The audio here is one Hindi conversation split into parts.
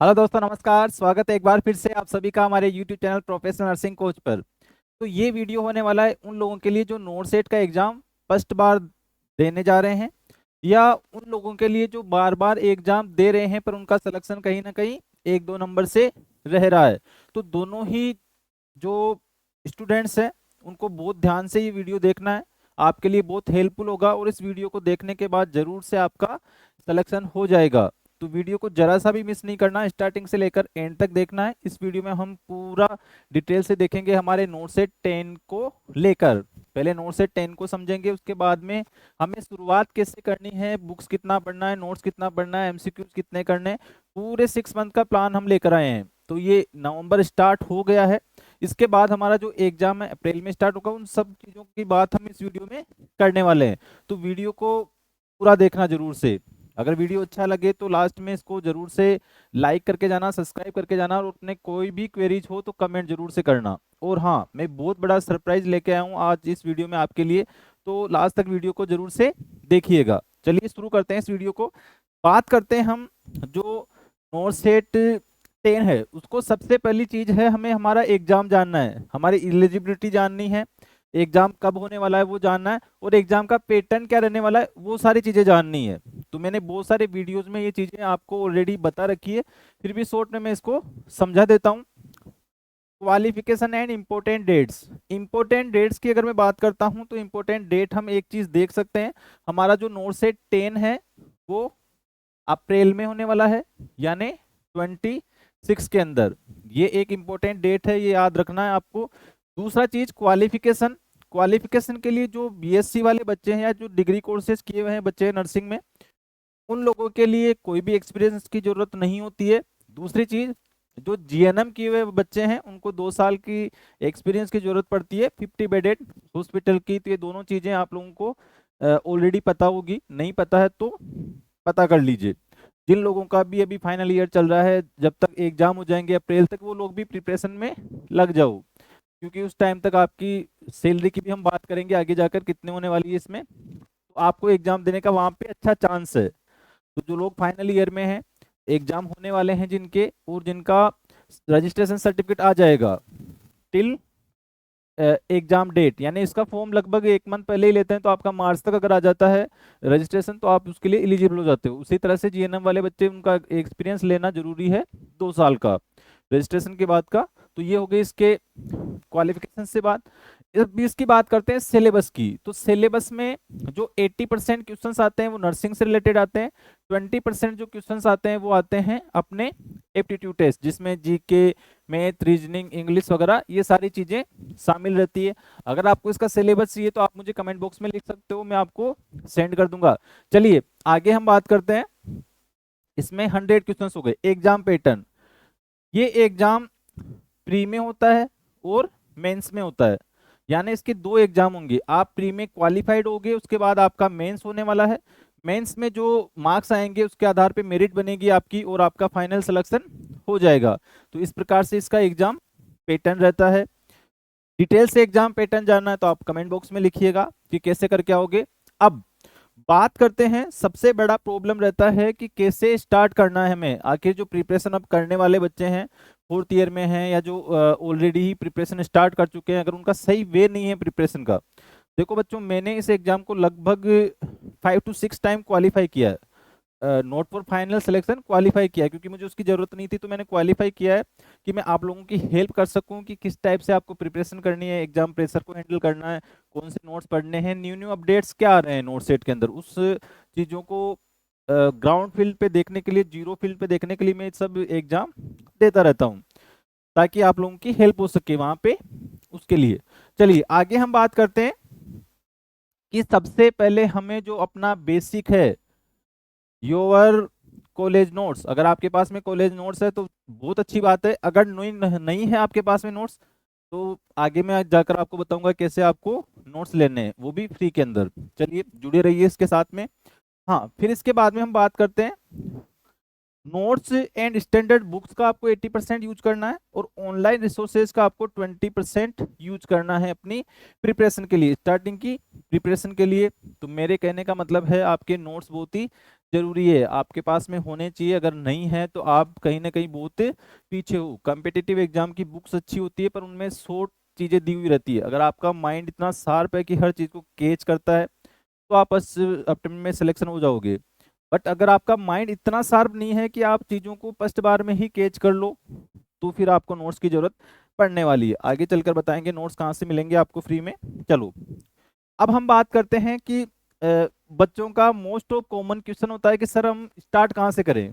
हेलो दोस्तों, नमस्कार। स्वागत है एक बार फिर से आप सभी का हमारे YouTube channel professional nursing coach पर। तो ये वीडियो होने वाला है उन लोगों के लिए जो नोट सेट का एग्ज़ाम फर्स्ट बार देने जा रहे हैं, या उन लोगों के लिए जो बार बार एग्ज़ाम दे रहे हैं पर उनका सिलेक्शन कहीं ना कहीं एक दो नंबर से रह रहा है। तो दोनों ही जो स्टूडेंट्स हैं उनको बहुत ध्यान से ये वीडियो देखना है। आपके लिए बहुत हेल्पफुल होगा और इस वीडियो को देखने के बाद जरूर से आपका सिलेक्शन हो जाएगा। तो वीडियो को जरा सा भी मिस नहीं करना, स्टार्टिंग से लेकर एंड तक देखना है। इस वीडियो में हम पूरा डिटेल से देखेंगे हमारे नोट सेट 10 को लेकर। पहले नोट सेट 10 को समझेंगे, उसके बाद में हमें शुरुआत कैसे करनी है, बुक्स कितना पढ़ना है, नोट्स कितना पढ़ना है, एमसीक्यूज कितने करने हैं। पूरे 6 मंथ का प्लान हम लेकर आए हैं। तो ये नवंबर स्टार्ट हो गया है। इसके बाद हमारा जो एग्जाम है अप्रैल में स्टार्ट होगा। उन सब चीज़ों की बात हम इस वीडियो में करने वाले हैं। तो वीडियो को पूरा देखना जरूर से। अगर वीडियो अच्छा लगे तो लास्ट में इसको जरूर से लाइक करके जाना, सब्सक्राइब करके जाना, और अपने कोई भी क्वेरीज हो तो कमेंट जरूर से करना। और हाँ, मैं बहुत बड़ा सरप्राइज लेके आया हूँ आज इस वीडियो में आपके लिए। तो लास्ट तक वीडियो को जरूर से देखिएगा। चलिए शुरू करते हैं इस वीडियो को। बात करते हैं हम जो नोट सेट 10 है उसको। सबसे पहली चीज है, हमें हमारा एग्जाम जानना है, हमारी एलिजिबिलिटी जाननी है, एग्जाम कब होने वाला है वो जानना है, और एग्जाम का पैटर्न क्या रहने वाला है वो सारी चीजें जाननी है। तो मैंने बहुत सारे वीडियोस में ये चीजें आपको ऑलरेडी बता रखी है, फिर भी शॉर्ट में मैं इसको समझा देता हूँ। Qualification and important dates. Important dates की अगर मैं बात करता हूँ तो इम्पोर्टेंट डेट हम एक चीज देख सकते हैं, हमारा जो नोट सेट 10 है वो अप्रैल में होने वाला है, यानी 26 के अंदर। ये एक इम्पोर्टेंट डेट है, ये याद रखना है आपको। दूसरा चीज क्वालिफिकेशन। क्वालिफिकेशन के लिए जो बीएससी वाले बच्चे हैं या जो डिग्री कोर्सेज किए हुए हैं बच्चे नर्सिंग में, उन लोगों के लिए कोई भी एक्सपीरियंस की जरूरत नहीं होती है। दूसरी चीज, जो जीएनएम किए हुए बच्चे हैं उनको 2 साल की एक्सपीरियंस की जरूरत पड़ती है 50 बेडेड हॉस्पिटल की। तो ये दोनों चीजें आप लोगों को ऑलरेडी पता होगी, नहीं पता है तो पता कर लीजिए। जिन लोगों का भी अभी फाइनल ईयर चल रहा है, जब तक एग्जाम हो जाएंगे अप्रैल तक, वो लोग भी प्रिपरेशन में लग जाओ, क्योंकि उस टाइम तक आपकी सैलरी की भी हम बात करेंगे आगे जाकर कितने होने वाली है इसमें। तो आपको एग्जाम देने का वहां पे अच्छा चांस है। तो जो लोग फाइनल ईयर में हैं, एग्जाम होने वाले हैं जिनके, और जिनका रजिस्ट्रेशन सर्टिफिकेट आ जाएगा टिल एग्जाम डेट, यानी इसका फॉर्म लगभग 1 मंथ पहले ही लेते हैं, तो आपका मार्च तक अगर आ जाता है रजिस्ट्रेशन तो आप उसके लिए एलिजिबल हो जाते हो। उसी तरह से जीएनएम वाले बच्चे, उनका एक्सपीरियंस लेना जरूरी है 2 साल का रजिस्ट्रेशन के बाद का। तो ये हो गई इसके क्वालिफिकेशन से बात। अब इसकी बात करते हैं सिलेबस की। तो सिलेबस में जो 80% क्वेश्चंस आते हैं वो नर्सिंग से रिलेटेड आते हैं। 20% जो क्वेश्चंस आते हैं वो आते हैं अपने एप्टीट्यूड टेस्ट, जिसमें जीके, मैथ, रीजनिंग, इंग्लिश वगैरह ये सारी चीजें शामिल रहती है। अगर आपको इसका सिलेबस चाहिए तो आप मुझे कमेंट बॉक्स में लिख सकते हो, मैं आपको सेंड कर दूंगा। चलिए आगे हम बात करते हैं। इसमें 100 क्वेश्चंस हो गए। एग्जाम पैटर्न, ये एग्जाम प्री में होता है और मेंस में होता है, यानी इसके 2 एग्जाम होंगे। आप प्री में क्वालिफाइड होगे, उसके बाद आपका मेंस होने वाला है। मेंस में जो मार्क्स आएंगे उसके आधार पे मेरिट बनेगी आपकी, और आपका फाइनल सिलेक्शन हो जाएगा। तो इस प्रकार से इसका एग्जाम पैटर्न रहता है। डिटेल से एग्जाम पैटर्न जानना है तो आप कमेंट बॉक्स में लिखिएगा कि कैसे करके आओगे। अब बात करते हैं, सबसे बड़ा प्रॉब्लम रहता है कि कैसे स्टार्ट करना है हमें। आखिर जो प्रिपरेशन अब करने वाले बच्चे हैं, फोर्थ ईयर में हैं, या जो ऑलरेडी ही प्रिपरेशन स्टार्ट कर चुके हैं, अगर उनका सही वे नहीं है प्रिपरेशन का। देखो बच्चों, मैंने इस एग्जाम को लगभग 5 to 6 टाइम क्वालिफाई किया है, not for final selection, qualify किया है, क्योंकि मुझे उसकी जरूरत नहीं थी। तो मैंने क्वालिफाई किया है कि मैं आप लोगों की हेल्प कर सकूं कि किस टाइप से आपको प्रिपरेशन करनी है, एग्जाम प्रेशर को हैंडल करना है, कौन से नोट्स पढ़ने हैं, न्यू न्यू अपडेट्स क्या आ रहे हैं नोट सेट के अंदर, उस चीज़ों को ग्राउंड फील्ड पे देखने के लिए, जीरो फील्ड पे देखने के लिए मैं सब एग्जाम देता रहता हूँ, ताकि आप लोगों की हेल्प हो सके वहां पे, उसके लिए। चलिए आगे हम बात करते हैं कि सबसे पहले हमें जो अपना बेसिक है, योर कॉलेज नोट्स। अगर आपके पास में कॉलेज नोट्स है तो बहुत अच्छी बात है। अगर नहीं नहीं है आपके पास में नोट्स, तो आगे मैं जाकर आपको बताऊंगा कैसे आपको नोट्स लेने हैं, वो भी फ्री के अंदर। चलिए जुड़े रहिए इसके साथ में। हाँ, फिर इसके बाद में हम बात करते हैं नोट्स एंड स्टैंडर्ड बुक्स का आपको 80% यूज करना है, और ऑनलाइन रिसोर्सेज का आपको 20% यूज करना है अपनी प्रिपरेशन के लिए, स्टार्टिंग की प्रिपरेशन के लिए। तो मेरे कहने का मतलब है आपके नोट्स बहुत ही जरूरी है, आपके पास में होने चाहिए। अगर नहीं है तो आप कहीं ना कहीं बहुत पीछे हो। कॉम्पिटिटिव एग्जाम की बुक्स अच्छी होती है पर उनमें शॉर्ट चीजें दी हुई रहती है। अगर आपका माइंड इतना शार्प है कि हर चीज को कैच करता है तो आप बस अटेम्प्ट में सिलेक्शन हो जाओगे। बट अगर आपका माइंड इतना शार्प नहीं है कि आप चीजों को फर्स्ट बार में ही कैच कर लो, तो फिर आपको नोट्स की जरूरत पड़ने वाली है। आगे चलकर बताएंगे नोट्स कहाँ से मिलेंगे आपको फ्री में। चलो, अब हम बात करते हैं कि बच्चों का मोस्ट ऑफ कॉमन क्वेश्चन होता है कि सर हम स्टार्ट कहाँ से करें,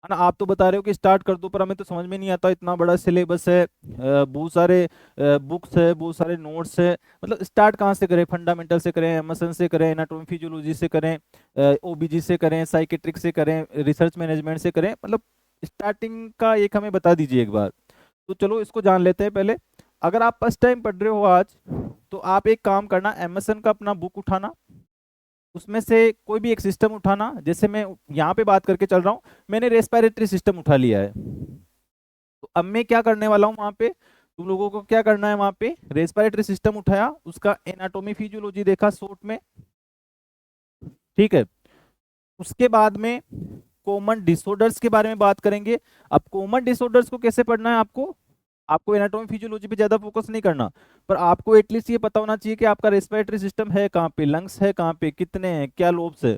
है ना। आप तो बता रहे हो कि स्टार्ट कर दो, पर हमें तो समझ में नहीं आता, इतना बड़ा सिलेबस है, बहुत सारे बुक्स है, बहुत सारे नोट्स है, मतलब स्टार्ट कहाँ से करें। फंडामेंटल से करें, एमएसएन से करें, एनाटॉमी फिजियोलॉजी से करें, ओबीजी से करें, साइकेट्रिक से करें, रिसर्च मैनेजमेंट से करें, मतलब स्टार्टिंग का एक हमें बता दीजिए एक बार। तो चलो इसको जान लेते हैं पहले। अगर आप फर्स्ट टाइम पढ़ रहे हो आज, तो आप एक काम करना, एमएसएन का अपना बुक उठाना, उसमें से कोई भी एक सिस्टम उठाना। जैसे मैं यहाँ पे बात करके चल रहा हूँ, मैंने रेस्पिरेटरी सिस्टम उठा लिया है। तो अब मैं क्या करने वाला हूँ वहाँ पे, तुम लोगों को क्या करना है, वहाँ पे रेस्पिरेटरी सिस्टम उठाया, उसका एनाटॉमी फिजियोलॉजी देखा शॉर्ट में, ठीक है। उसके बाद में कॉमन डिसऑर्डर्स के बारे में बात करेंगे। अब कॉमन डिसऑर्डर्स को कैसे पढ़ना है आपको, आपको एनाटॉमी फिजियोलॉजी पे ज्यादा फोकस नहीं करना, पर आपको एटलीस्ट ये पता होना चाहिए कि आपका रेस्पिरेटरी सिस्टम है कहाँ पे, लंग्स है कहाँ पे, कितने हैं, क्या लोब्स है,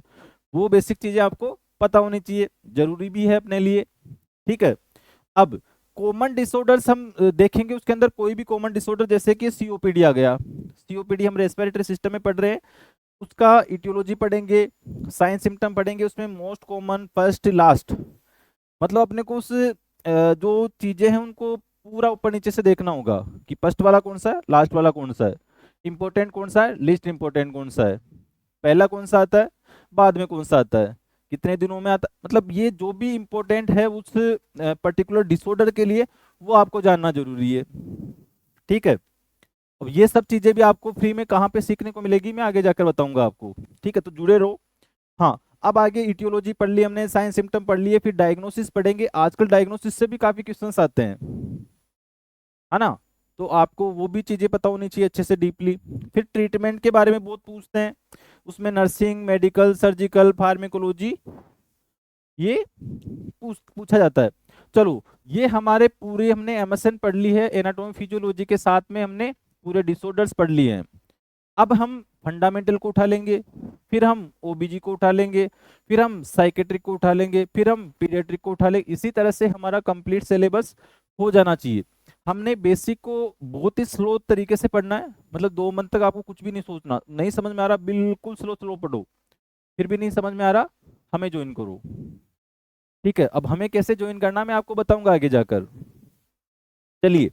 वो बेसिक चीजें आपको पता होनी चाहिए, जरूरी भी है अपने लिए, ठीक है। अब कॉमन डिसऑर्डर्स हम देखेंगे, उसके अंदर कोई भी कॉमन डिसऑर्डर, जैसे कि सीओपीडी आ गया, सीओपीडी हम रेस्पिरेटरी सिस्टम में पढ़ रहे हैं, उसका इटियोलॉजी पढ़ेंगे, साइन सिम्टम पढ़ेंगे, उसमें मोस्ट कॉमन, फर्स्ट, लास्ट, मतलब अपने को उस जो चीजें हैं उनको पूरा ऊपर नीचे से देखना होगा कि फर्स्ट वाला कौन सा है, लास्ट वाला कौन सा है, इंपॉर्टेंट कौन सा है, लिस्ट इंपॉर्टेंट कौन सा है, पहला कौन सा आता है, बाद में कौन सा आता है, कितने दिनों में आता, मतलब ये जो भी इंपॉर्टेंट है उस पर्टिकुलर डिसऑर्डर के लिए, वो आपको जानना जरूरी है, ठीक है। अब ये सब चीजें भी आपको फ्री में कहाँ पे सीखने को मिलेगी, मैं आगे जाकर बताऊंगा आपको, ठीक है, तो जुड़े रहो। हाँ, अब आगे इटियोलॉजी पढ़ ली हमने, साइंस सिम्टम पढ़ लिए, फिर डायग्नोसिस पढ़ेंगे। आजकल डायग्नोसिस से भी काफी क्वेश्चंस आते हैं, है ना, तो आपको वो भी चीजें पता होनी चाहिए अच्छे से डीपली। फिर ट्रीटमेंट के बारे में बहुत पूछते हैं, उसमें नर्सिंग, मेडिकल, सर्जिकल, फार्मेकोलॉजी, ये पूछा जाता है। चलो, ये हमारे पूरे हमने एमएसएन पढ़ ली है, एनाटॉमी फिजियोलॉजी के साथ में हमने पूरे डिसऑर्डर्स पढ़ लिए हैं। अब हम फंडामेंटल को उठा लेंगे, फिर हम ओबीजी को उठा लेंगे, फिर हम साइकेट्रिक को उठा लेंगे, फिर हम पीडियाट्रिक को उठा लेंगे। इसी तरह से हमारा कंप्लीट सिलेबस हो जाना चाहिए। हमने बेसिक को बहुत ही स्लो तरीके से पढ़ना है, मतलब 2 मंथ तक आपको कुछ भी नहीं सोचना, नहीं समझ में आ रहा बिल्कुल स्लो स्लो पढ़ो, फिर भी नहीं समझ में आ रहा हमें ज्वाइन करो, ठीक है। अब हमें कैसे ज्वाइन करना मैं आपको बताऊंगा आगे जाकर। चलिए,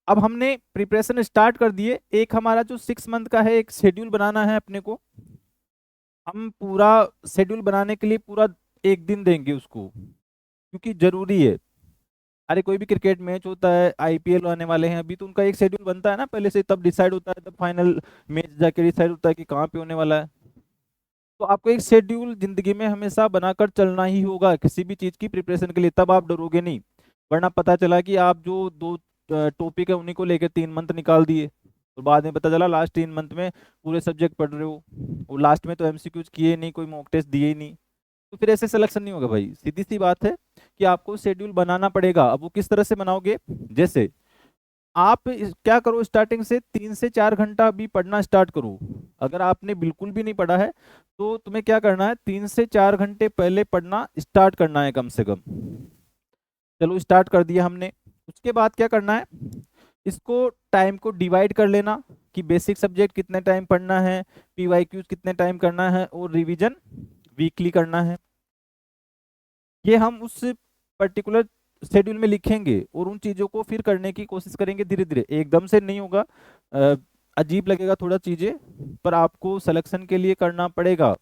अब हमने प्रिपरेशन स्टार्ट कर दिए। एक हमारा जो 6 मंथ का है, एक शेड्यूल बनाना है अपने को। हम पूरा शेड्यूल बनाने के लिए पूरा एक दिन देंगे उसको, क्योंकि जरूरी है। अरे कोई भी क्रिकेट मैच होता है, आईपीएल आने वाले हैं अभी, तो उनका एक शेड्यूल बनता है ना पहले से, तब डिसाइड होता है, तब फाइनल मैच जाके डिसाइड होता है कि कहाँ पे होने वाला है। तो आपको एक शेड्यूल जिंदगी में हमेशा बनाकर चलना ही होगा किसी भी चीज की प्रिपरेशन के लिए, तब आप डरोगे नहीं। वरना पता चला कि आप जो 2 टॉपिक है उन्हीं को लेकर 3 मंथ निकाल दिए, तो बाद में पता चला लास्ट 3 मंथ में पूरे सब्जेक्ट पढ़ रहे हो, और लास्ट में तो एमसीक्यूज किए नहीं, कोई मॉक टेस्ट दिए ही नहीं, तो फिर ऐसे सिलेक्शन नहीं होगा भाई। सीधी सी बात है कि आपको शेड्यूल बनाना पड़ेगा। अब वो किस तरह से बनाओगे, जैसे आप क्या करो, स्टार्टिंग से 3 से 4 घंटा अभी पढ़ना स्टार्ट करो। अगर आपने बिल्कुल भी नहीं पढ़ा है तो तुम्हें क्या करना है, 3 से 4 घंटे पहले पढ़ना स्टार्ट करना है कम से कम। चलो स्टार्ट कर दिया हमने। उसके बाद क्या करना है, इसको टाइम को डिवाइड कर लेना कि बेसिक सब्जेक्ट कितने टाइम पढ़ना है, पीवाईक्यूज कितने टाइम करना है, और रिवीजन वीकली करना है। ये हम उस पर्टिकुलर शेड्यूल में लिखेंगे और उन चीज़ों को फिर करने की कोशिश करेंगे धीरे धीरे, एकदम से नहीं होगा। अ, अजीब लगेगा थोड़ा चीज़ें, पर आपको सिलेक्शन के लिए करना पड़ेगा।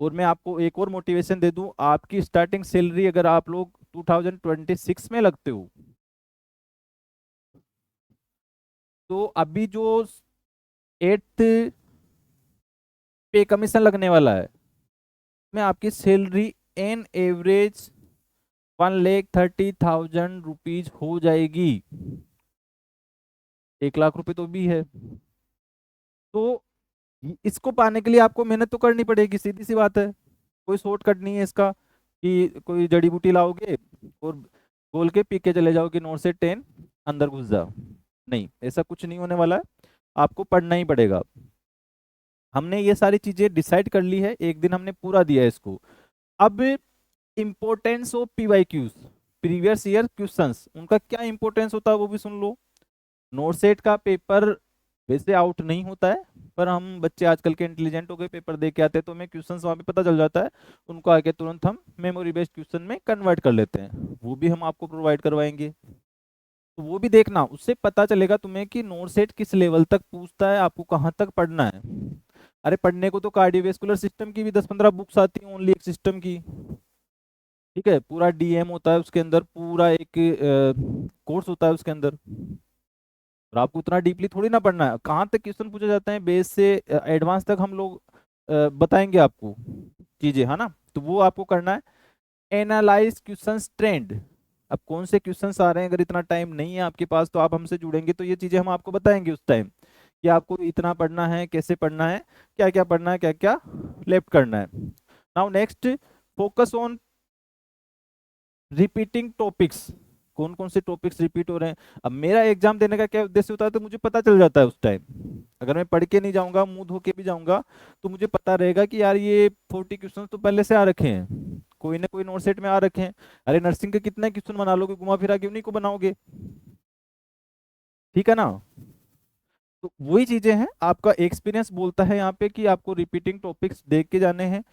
और मैं आपको एक और मोटिवेशन दे दूं, आपकी स्टार्टिंग सैलरी अगर आप लोग 2026 में लगते हो, तो अभी जो 8th पे कमीशन लगने वाला है, में आपकी सैलरी एन एवरेज 1,30,000 रुपीज हो जाएगी। 1 लाख रुपए तो भी है। तो इसको पाने के लिए आपको मेहनत तो करनी पड़ेगी, सीधी सी बात है। कोई शॉर्टकट नहीं है इसका कि कोई जड़ी बूटी लाओगे और बोल के पी के चले जाओ कि नोट से 10 अंदर घुस जाओ। नहीं, ऐसा कुछ नहीं होने वाला है, आपको पढ़ना ही पड़ेगा। हमने ये सारी चीजें डिसाइड कर ली है, एक दिन हमने पूरा दिया है इसको। अब importance of PYQs, previous year questions, उनका क्या इंपॉर्टेंस होता है वो भी सुन लो। नोट सेट का पेपर वैसे आउट नहीं होता है, पर हम बच्चे आजकल के इंटेलिजेंट हो गए, पेपर दे के आते हैं तो हमें क्वेश्चंस वहाँ पे पता चल जाता है, उनको आके तुरंत हम मेमोरी बेस्ड क्वेश्चन में कन्वर्ट कर लेते हैं, वो भी हम आपको प्रोवाइड करवाएंगे। तो वो भी देखना, उससे पता चलेगा तुम्हें कि नोट सेट किस लेवल तक पूछता है, आपको कहाँ तक पढ़ना है। अरे पढ़ने को तो कार्डियोवेस्कुलर सिस्टम की भी 10-15 बुक्स आती हैं, ओनली एक सिस्टम की। ठीक है, पूरा डीएम होता है उसके अंदर, पूरा एक कोर्स होता है उसके अंदर, और आपको उतना डीपली थोड़ी ना पढ़ना है। कहाँ तक क्वेश्चन पूछे जाते हैं बेस से एडवांस तक हम लोग बताएंगे आपको चीजें, है ना। तो वो आपको करना है। एनालाइज क्वेश्चंस ट्रेंड, अब कौन से क्वेश्चंस आ रहे हैं, अगर इतना टाइम नहीं है आपके पास तो आप हमसे जुड़ेंगे तो ये चीजें हम आपको बताएंगे उस टाइम कि आपको इतना पढ़ना है, कैसे पढ़ना है, क्या क्या पढ़ना है, क्या क्या लेफ्ट करना है। Now next, focus on repeating topics, कौन कौन से टॉपिक्स रिपीट हो रहे हैं। अब मेरा एग्जाम देने का क्या उद्देश्य होता है, तो मुझे पता चल जाता है उस टाइम। अगर मैं पढ़ के नहीं जाऊंगा, मुंह धो के भी जाऊंगा, तो मुझे पता रहेगा कि यार ये 40 क्वेश्चन तो पहले से आ रखे हैं, कोई ना कोई नोट सेट में आ रखे हैं। अरे नर्सिंग के कितने क्वेश्चन बना लोगे, घुमा फिरा के उन्हीं को बनाओगे, ठीक है ना। तो वही चीजें हैं, आपका एक्सपीरियंस बोलता है यहाँ पे कि आपको रिपीटिंग टॉपिक्स देख के जाने हैं।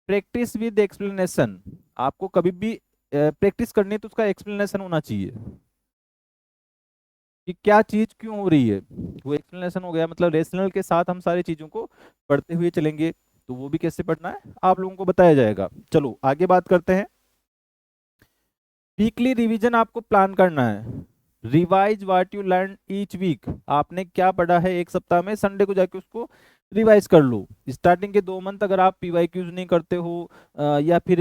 प्रैक्टिस विद एक्सप्लेनेशन, आपको कभी भी प्रैक्टिस करनी है तो उसका एक्सप्लेनेशन होना चाहिए कि क्या चीज क्यों हो रही है। वो एक्सप्लेनेशन हो गया, मतलब रेशनल के साथ हम सारी चीजों को पढ़ते हुए चलेंगे। तो वो भी कैसे पढ़ना है आप लोगों को बताया जाएगा। चलो आगे बात करते हैं। वीकली रिवीजन आपको प्लान करना है। Revise what you learn each week, आपने क्या पढ़ा है एक सप्ताह में, संडे को जाके उसको रिवाइज कर लो। स्टार्टिंग के 2 मंथ अगर आप पीवाईक्यूज नहीं करते हो या फिर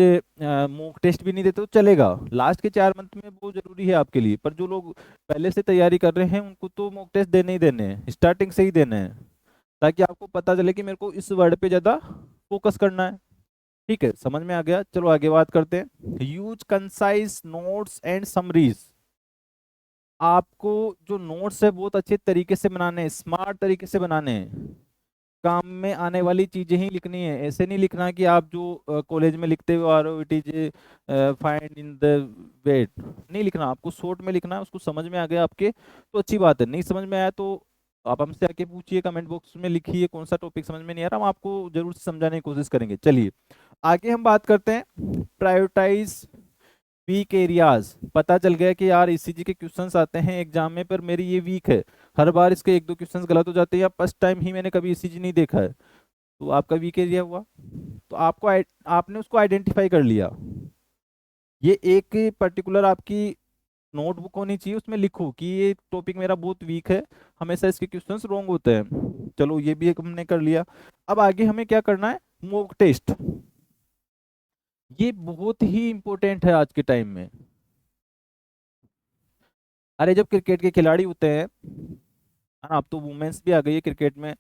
मॉक टेस्ट भी नहीं देते हो चलेगा, लास्ट के 4 मंथ में वो जरूरी है आपके लिए। पर जो लोग पहले से तैयारी कर रहे हैं उनको तो मॉक टेस्ट देने ही देने हैं, स्टार्टिंग से ही देने हैं, ताकि आपको पता चले कि मेरे को इस वर्ड पे ज़्यादा फोकस करना है। ठीक है, समझ में आ गया। चलो आगे बात करते हैं। Use concise notes and summaries, आपको जो नोट्स है बहुत अच्छे तरीके से बनाने हैं, स्मार्ट तरीके से बनाने हैं, काम में आने वाली चीजें ही लिखनी है। ऐसे नहीं लिखना कि आप जो कॉलेज में लिखते हुए आ रहे हो, it is find in the wait, नहीं लिखना। आपको शॉर्ट में लिखना है, उसको समझ में आ गया आपके तो अच्छी बात है, नहीं समझ में आया तो आप हमसे आके पूछिए, कमेंट बॉक्स में लिखिए कौन सा टॉपिक समझ में नहीं आ रहा, हम आपको जरूर से समझाने की कोशिश करेंगे। चलिए आगे हम बात करते हैं। प्रायोरिटाइज वीक एरियाज, पता चल गया कि यार ईसीजी के क्वेश्चंस आते हैं एग्जाम में, पर मेरी ये वीक है, हर बार इसके 1-2 क्वेश्चंस गलत हो जाते हैं, या फर्स्ट टाइम ही मैंने कभी ईसीजी नहीं देखा है, तो आपका वीक एरिया हुआ। तो आपको आपने उसको आइडेंटिफाई कर लिया। ये एक पर्टिकुलर आपकी नोटबुक होनी चाहिए, उसमें लिखो कि ये टॉपिक मेरा बहुत वीक है, हमेशा इसके क्वेश्चंस रॉन्ग होते हैं। चलो ये भी एक हमने कर लिया। अब आगे हमें क्या करना है, मॉक टेस्ट। ये बहुत ही इंपॉर्टेंट है आज के टाइम में। अरे जब क्रिकेट के खिलाड़ी होते हैं, हाँ अब तो वुमेन्स भी आ गई है क्रिकेट में,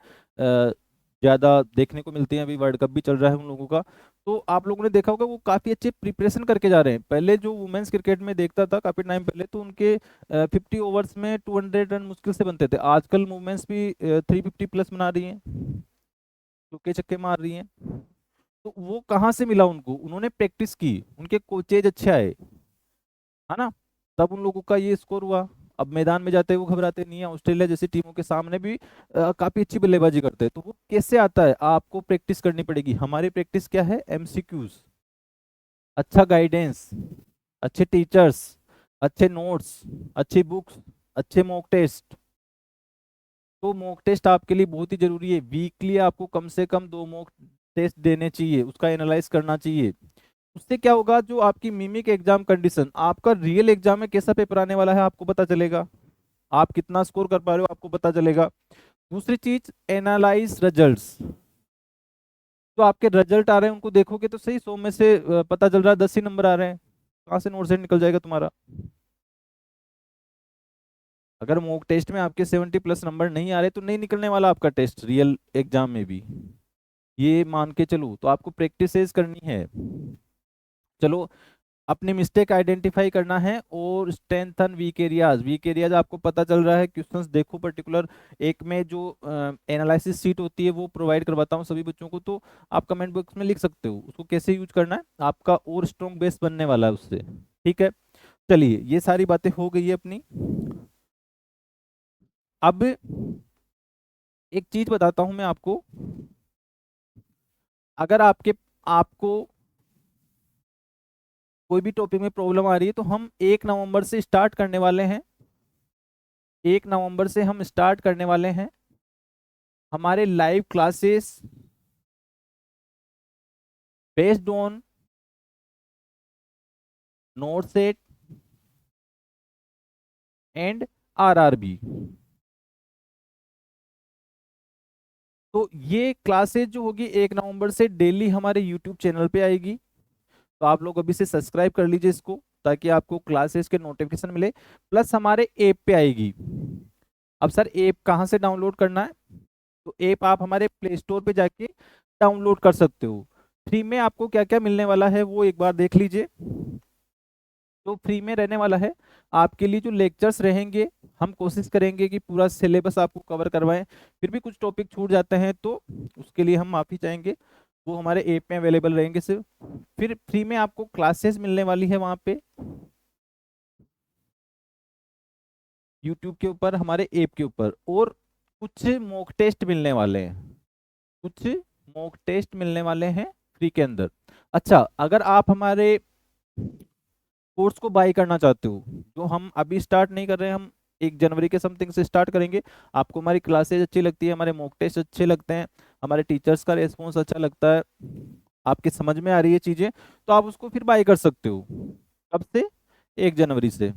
ज्यादा देखने को मिलती हैं, अभी वर्ल्ड कप भी चल रहा है उन लोगों का। तो आप लोगों ने देखा होगा वो काफी अच्छे प्रिपरेशन करके जा रहे हैं। पहले जो वुमेन्स क्रिकेट में देखता था काफी टाइम पहले, तो उनके 50 ओवर्स में 200 रन मुश्किल से बनते थे। आजकल वुमेन्स भी 350 प्लस बना रही हैं, चौके छक्के मार रही हैं। तो वो कहाँ से मिला उनको, उन्होंने प्रैक्टिस की, उनके कोचेज अच्छे आए, है ना, तब उन लोगों का ये स्कोर हुआ। अब मैदान में जाते हुए घबराते नहीं है, ऑस्ट्रेलिया जैसी टीमों के सामने भी काफी अच्छी बल्लेबाजी करते हैं। तो वो कैसे आता है, आपको प्रैक्टिस करनी पड़ेगी। हमारी प्रैक्टिस क्या है, एमसीक्यूज, अच्छा गाइडेंस, अच्छे टीचर्स, अच्छे नोट्स, अच्छी बुक्स, अच्छे मॉक टेस्ट। तो मॉक टेस्ट आपके लिए बहुत ही जरूरी है, वीकली आपको कम से कम 2 मॉक टेस्ट देने चाहिए, उसका एनालाइज करना चाहिए। उससे क्या होगा, जो आपकी मिमिक एग्जाम कंडीशन, आपका रियल एग्जाम में कैसा पेपर आने वाला है आपको पता चलेगा, आप कितना स्कोर कर पा रहे हो आपको पता चलेगा। दूसरी चीज, एनालाइज रिजल्ट्स, तो आपके रिजल्ट आ रहे हैं उनको देखोगे तो सही, 100 में से पता चल रहा है 10 ही नंबर आ रहे हैं, कहाँ से नोट से निकल जाएगा तुम्हारा। अगर मॉक टेस्ट में आपके 70+ नंबर नहीं आ रहे तो नहीं निकलने वाला आपका टेस्ट रियल एग्जाम में भी, ये मान के चलो। तो आपको प्रैक्टिसेस करनी है। चलो, अपने मिस्टेक आइडेंटिफाई करना है और स्ट्रेंथन वीक एरियाज आपको पता चल रहा है। क्वेश्चंस देखो पर्टिकुलर, एक में जो एनालिसिस शीट होती है वो प्रोवाइड करवाता हूँ सभी बच्चों को, तो आप कमेंट बॉक्स में लिख सकते हो उसको कैसे यूज करना है, आपका और स्ट्रॉन्ग बेस बनने वाला है उससे। ठीक है, चलिए ये सारी बातें हो गई है अपनी। अब एक चीज बताता हूं मैं आपको, अगर आपको कोई भी टॉपिक में प्रॉब्लम आ रही है तो हम 1 नवंबर से स्टार्ट करने वाले हैं। 1 नवंबर से हम स्टार्ट करने वाले हैं हमारे live classes based on not set and RRB. तो ये क्लासेस जो होगी 1 नवंबर से डेली हमारे यूट्यूब चैनल पे आएगी। तो आप लोग अभी से सब्सक्राइब कर लीजिए इसको, ताकि आपको क्लासेस के नोटिफिकेशन मिले। प्लस हमारे ऐप पे आएगी। अब सर ऐप कहाँ से डाउनलोड करना है? तो ऐप आप हमारे प्ले स्टोर पे जाके डाउनलोड कर सकते हो। फ्री में आपको क्या क्या मिलने वाला है वो एक बार देख लीजिए। तो फ्री में रहने वाला है आपके लिए जो लेक्चर्स रहेंगे, हम कोशिश करेंगे कि पूरा सिलेबस आपको कवर करवाएं। फिर भी कुछ टॉपिक छूट जाते हैं तो उसके लिए हम माफ़ी चाहेंगे, वो हमारे ऐप में अवेलेबल रहेंगे सिर्फ। फिर फ्री में आपको क्लासेस मिलने वाली है वहाँ पे यूट्यूब के ऊपर, हमारे ऐप के ऊपर। और कुछ मॉक टेस्ट मिलने वाले हैं, कुछ मॉक टेस्ट मिलने वाले हैं फ्री के अंदर। अच्छा, अगर आप हमारे कोर्स को बाय करना चाहते हो, जो हम अभी स्टार्ट नहीं कर रहे हैं, हम 1 जनवरी के समथिंग से स्टार्ट करेंगे। आपको हमारी क्लासेज अच्छी लगती है, हमारे मॉक टेस्ट अच्छे लगते हैं, हमारे टीचर्स का रेस्पॉन्स अच्छा लगता है, आपके समझ में आ रही है चीजें, तो आप उसको फिर बाय कर सकते हो। कब से? 1 जनवरी से।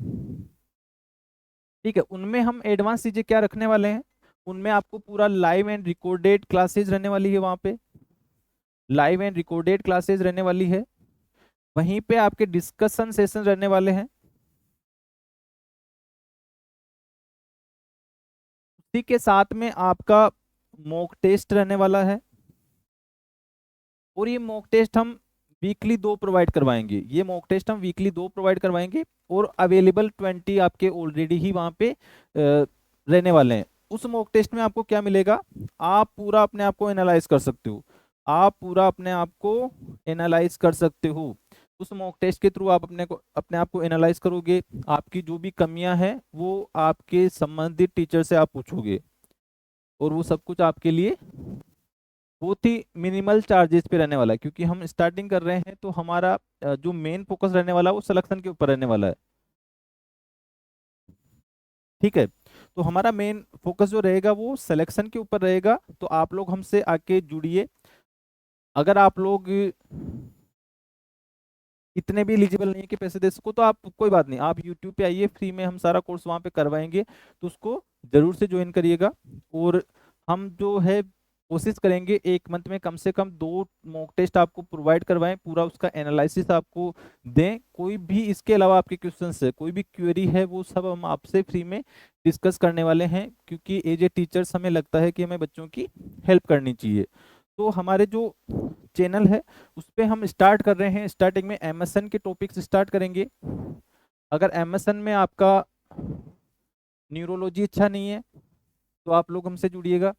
ठीक है, उनमें हम एडवांस चीजें क्या रखने वाले हैं, उनमें आपको पूरा लाइव एंड रिकॉर्डेड क्लासेज रहने वाली है वहां पे, लाइव एंड रिकॉर्डेड क्लासेज रहने वाली है। वहीं पे आपके डिस्कशन सेशन रहने वाले हैं। उसी के साथ में आपका मॉक टेस्ट रहने वाला है। और ये मॉक टेस्ट हम वीकली 2 प्रोवाइड करवाएंगे, ये मॉक टेस्ट हम वीकली 2 प्रोवाइड करवाएंगे। और अवेलेबल 20 आपके ऑलरेडी ही वहाँ पे रहने वाले हैं। उस मॉक टेस्ट में आपको क्या मिलेगा, आप पूरा अपने आप को एनालाइज कर सकते हो, आप पूरा अपने आप को एनालाइज कर सकते हो। उस मॉक टेस्ट के थ्रू आप अपने आप को एनालाइज करोगे, आपकी जो भी कमियां हैं वो आपके संबंधित टीचर से आप पूछोगे, और वो सब कुछ आपके लिए बहुत ही मिनिमल चार्जेस पे रहने वाला है। क्योंकि हम स्टार्टिंग कर रहे हैं तो हमारा जो मेन फोकस रहने वाला है वो सिलेक्शन के ऊपर रहने वाला है। ठीक है, तो हमारा मेन फोकस जो रहेगा वो सिलेक्शन के ऊपर रहेगा। तो आप लोग हमसे आके जुड़िए। अगर आप लोग इतने भी एलिजिबल नहीं है कि पैसे दे सको, तो आप कोई बात नहीं, आप यूट्यूब पे आइए, फ्री में हम सारा कोर्स वहाँ पे करवाएंगे, तो उसको जरूर से ज्वाइन करिएगा। और हम जो है कोशिश करेंगे 1 मंथ में कम से कम 2 मॉक टेस्ट आपको प्रोवाइड करवाएं, पूरा उसका एनालिसिस आपको दें। कोई भी इसके अलावा आपके क्वेश्चन है, कोई भी क्वेरी है, वो सब हम आपसे फ्री में डिस्कस करने वाले हैं। क्योंकि एज ए टीचर्स हमें लगता है कि हमें बच्चों की हेल्प करनी चाहिए। तो हमारे जो चैनल है उस पे हम स्टार्ट कर रहे हैं, स्टार्टिंग में एमएसएन के टॉपिक्स स्टार्ट करेंगे। अगर एमएसएन में आपका न्यूरोलॉजी अच्छा नहीं है तो आप लोग हमसे जुड़िएगा।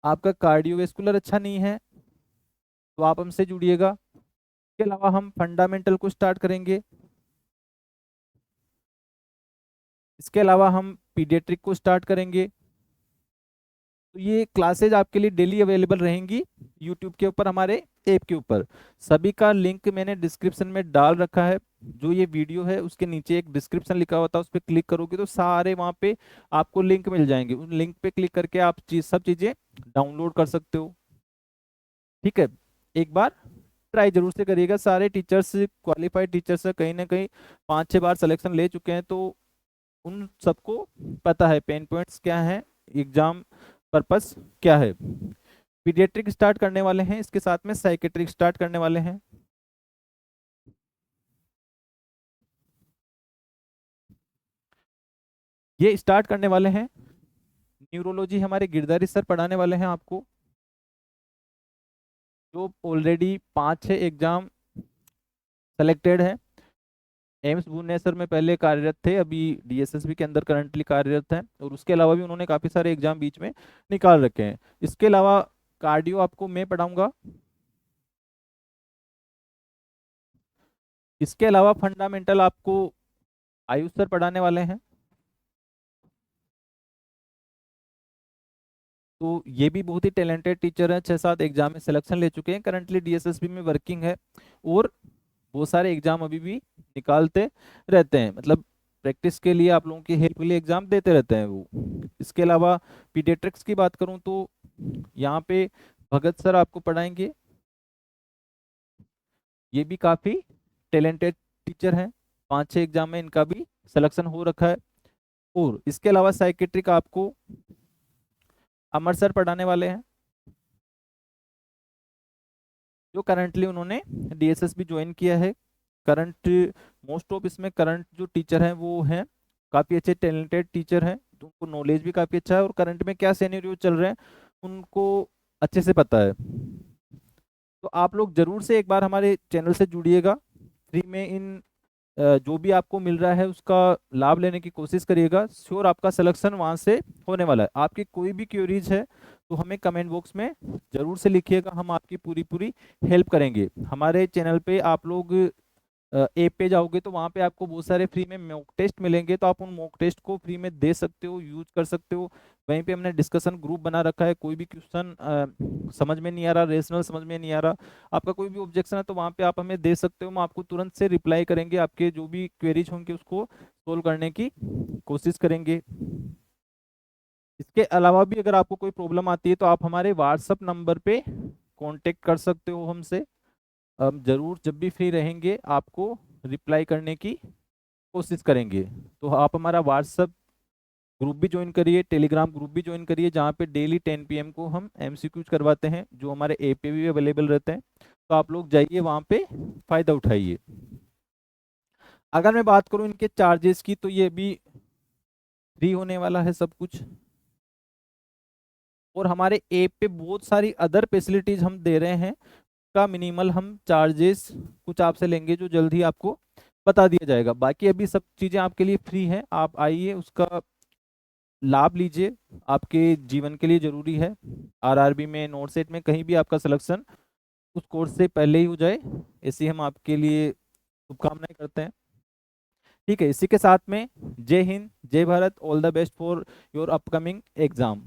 आपका कार्डियोवेस्कुलर अच्छा नहीं है तो आप हमसे जुड़िएगा। इसके अलावा हम फंडामेंटल को स्टार्ट करेंगे। इसके अलावा हम पीडियाट्रिक को स्टार्ट करेंगे। तो ये क्लासेज आपके लिए डेली अवेलेबल रहेंगी यूट्यूब के ऊपर, हमारे ऐप के ऊपर। सभी का लिंक मैंने डिस्क्रिप्शन में डाल रखा है। जो ये वीडियो है उसके नीचे एक डिस्क्रिप्शन लिखा होता है, उस पर क्लिक करोगे तो सारे वहाँ पे आपको लिंक मिल जाएंगे। उन लिंक पे क्लिक करके आप सब चीज़ें डाउनलोड कर सकते हो। ठीक है, एक बार ट्राई जरूर से करिएगा। सारे टीचर्स क्वालिफाइड टीचर्स है, कहीं ना कहीं 5-6 बार सिलेक्शन ले चुके हैं, तो उन सबको पता है पेन पॉइंट्स क्या है, एग्जाम पर्पस क्या है। पीडियाट्रिक स्टार्ट करने वाले हैं, इसके साथ में साइकेट्रिक स्टार्ट करने वाले हैं। ये स्टार्ट करने वाले हैं। न्यूरोलॉजी हमारे गिरधारी सर पढ़ाने वाले हैं आपको, जो ऑलरेडी 5-6 एग्जाम सेलेक्टेड है। एम्स भुवनेश्वर में पहले कार्यरत थे, अभी डीएसएसबी के अंदर करंटली कार्यरत हैं, और उसके अलावा भी उन्होंने काफ़ी सारे एग्जाम बीच में निकाल रखे हैं। इसके अलावा कार्डियो आपको मैं पढ़ाऊंगा। इसके अलावा फंडामेंटल आपको आयुष सर पढ़ाने वाले हैं। तो ये भी बहुत ही टैलेंटेड टीचर हैं, 6-7 एग्जाम में सिलेक्शन ले चुके हैं, करंटली डीएसएसबी में वर्किंग है, और बहुत सारे एग्जाम अभी भी निकालते रहते हैं, मतलब प्रैक्टिस के लिए, आप लोगों की हेल्प के लिए एग्जाम देते रहते हैं वो। इसके अलावा पीडियाट्रिक्स की बात करूं तो यहाँ पे भगत सर आपको पढ़ाएंगे। ये भी काफ़ी टैलेंटेड टीचर हैं, 5-6 एग्जाम में इनका भी सिलेक्शन हो रखा है। और इसके अलावा साइकेट्रिक आपको अमर सर पढ़ाने वाले हैं, जो करंटली उन्होंने डीएसएसबी ज्वाइन किया है। करंट मोस्ट ऑफ इसमें करंट जो टीचर हैं वो हैं काफ़ी अच्छे टैलेंटेड टीचर हैं, तो उनको नॉलेज भी काफ़ी अच्छा है, और करंट में क्या सिनेरियो चल रहे हैं उनको अच्छे से पता है। तो आप लोग जरूर से एक बार हमारे चैनल से जुड़िएगा, फ्री में इन जो भी आपको मिल रहा है उसका लाभ लेने की कोशिश करिएगा। श्योर आपका सिलेक्शन वहाँ से होने वाला है। आपकी कोई भी क्वेरीज है तो हमें कमेंट बॉक्स में ज़रूर से लिखिएगा, हम आपकी पूरी पूरी हेल्प करेंगे। हमारे चैनल पे आप लोग ऐप पे जाओगे तो वहाँ पे आपको बहुत सारे फ्री में मॉक टेस्ट मिलेंगे, तो आप उन मॉक टेस्ट को फ्री में दे सकते हो, यूज कर सकते हो। वहीं पे हमने डिस्कशन ग्रुप बना रखा है, कोई भी क्वेश्चन समझ में नहीं आ रहा, रेशनल समझ में नहीं आ रहा, आपका कोई भी ऑब्जेक्शन है तो वहाँ पे आप हमें दे सकते हो, हम आपको तुरंत से रिप्लाई करेंगे, आपके जो भी क्वेरीज होंगे उसको सोल्व करने की कोशिश करेंगे। इसके अलावा भी अगर आपको कोई प्रॉब्लम आती है तो आप हमारे व्हाट्सअप नंबर पे कांटेक्ट कर सकते हो हमसे। हम जरूर जब भी फ्री रहेंगे आपको रिप्लाई करने की कोशिश करेंगे। तो आप हमारा व्हाट्सअप ग्रुप भी ज्वाइन करिए, टेलीग्राम ग्रुप भी ज्वाइन करिए, जहाँ पे डेली 10 PM को हम एमसीक्यूज करवाते हैं, जो हमारे ऐप पे भी अवेलेबल रहते हैं। तो आप लोग जाइए वहाँ पे फ़ायदा उठाइए। अगर मैं बात करूँ इनके चार्जेस की, तो ये भी फ्री होने वाला है सब कुछ, और हमारे ऐप पे बहुत सारी अदर फैसिलिटीज हम दे रहे हैं, का मिनिमल हम चार्जेस कुछ आपसे लेंगे, जो जल्द ही आपको बता दिया जाएगा। बाकी अभी सब चीज़ें आपके लिए फ्री हैं, आप आइए उसका लाभ लीजिए, आपके जीवन के लिए ज़रूरी है। आरआरबी में, नोट सेट में, कहीं भी आपका सिलेक्शन उस कोर्स से पहले ही हो जाए, ऐसी हम आपके लिए शुभकामनाएं करते हैं। ठीक है, इसी के साथ में जय हिंद, जय Bharat, all the best for your upcoming exam.